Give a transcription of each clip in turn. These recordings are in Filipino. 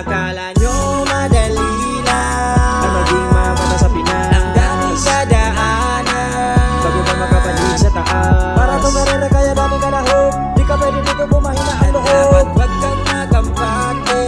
Akala nyo madali lang ang maging mabata sa Pinas. Ang daming sadaanan bago ka makapalig sa taas. Para tong karera kaya dami ka lahog, di ka pwede dito bumahina ang loob. Wag kang magampate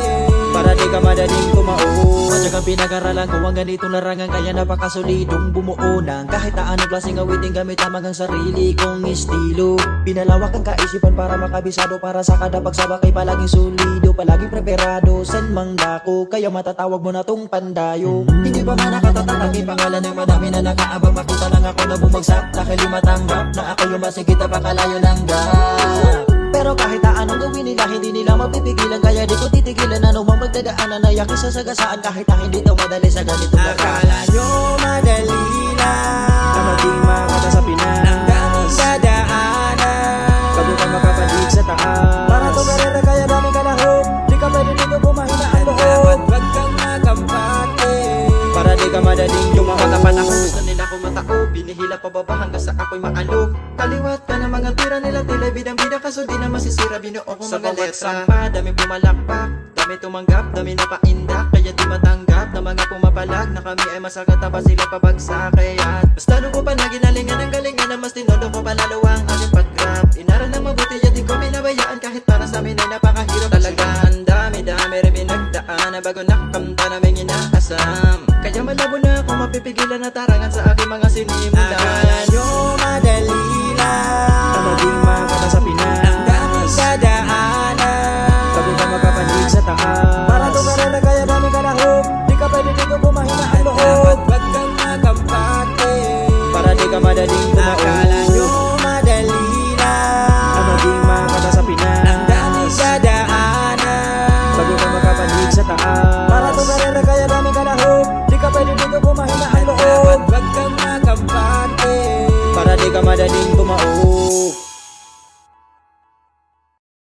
para di ka madaling kumauo. Madyagang pinag-aralan ko ang ganitong larangan, kaya napakasolidong bumuo ng kahit na anong klaseng awiting gamit lamang ang sarili kong estilo. Pinalawak ang kaisipan para makabisado, para sa kada pagsabak ay palaging solido, palaging preparado san mang dako, kaya matatawag mo na tong pandayo. Hindi pa man nakatatak ang pangalan ng madami na nakaabang, makita lang ako na bumagsak dahil di matanggap na ako yung masigit na pakalayo ng gap. Pero kahit na anong gawin nila, hindi nila mapipigilan, kaya di ko titigilan anumang magdadaanan na yakin sa sagasaan, kahit na hindi daw madali sa ganitong Akala nyo madali lang ang maging mabata sa Pinas. Ang daming sadaanan bago ka makapalig sa taas. para tong karera kaya dami ka lahog, di ka pwede dito bumahina ang loob. Wag kang magampate para di ka madaling Matapan ako, tumakbo. gusto nila ko matao, binihila pababa hanggang sa ako'y maalog. Kaliwat ka na mga tira nila, tila bidang-bida, kaso di na masisira, binuo ko Sa mga bawat letra. Dami pumalakpak, dami tumanggap, dami napaindak, kaya di matanggap na mga pumapalag na kami ay masagat na ba sila pabagsak. Kaya basta ko pa na ginalingan ang galingan na mas tinodo ko palalo ang aking pag-rap. Inaral na mabuti, ya di ko pinabayaan, kahit para sa amin ay napakahirap talaga. Ang dami-dami rin pinagdaan na bago nakamta naming inaasam, kaya malabo na ako mapipigilan na tarangan sa aking mga sinimulan. Akala nyo madali lang ang maging mabata sa Pinas. Ang daming sadaanan bago ka makapalig sa taas. Para tong karera kaya dami ka lahog, di ka pwede dito bumahina ang loob. Wag kang magampate para di ka madaling kumauo. Akala nyo madali lang ang maging mabata sa Pinas. Ang daming sadaanan bago ka makapalig sa taas.